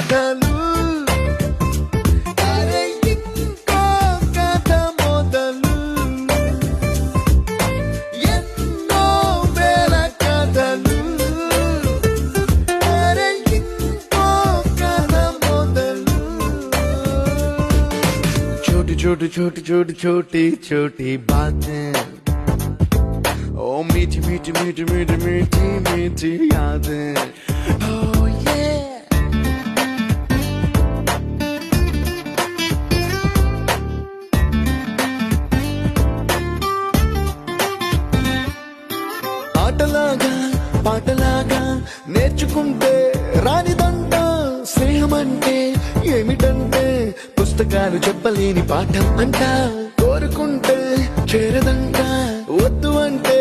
కథలు అరే ఇంకో కథ మొదలు ఎన్నో వేల కథలు అరే ఇంకో కథ మొదలు छोटी छोटी छोटी छोटी छोटी छोटी बातें ओ मीठी मीठी मीठी मीठी मीठी मीठी यादें oh yeah ఆటలాగా పాటలాగా నేర్చుకుంటే రానిదంట స్నేహమంటే ఏమిటంటే పుస్తకాలు చెప్పలేని పాఠం అంట కోరుకుంటే చేరదంట వద్దు అంటే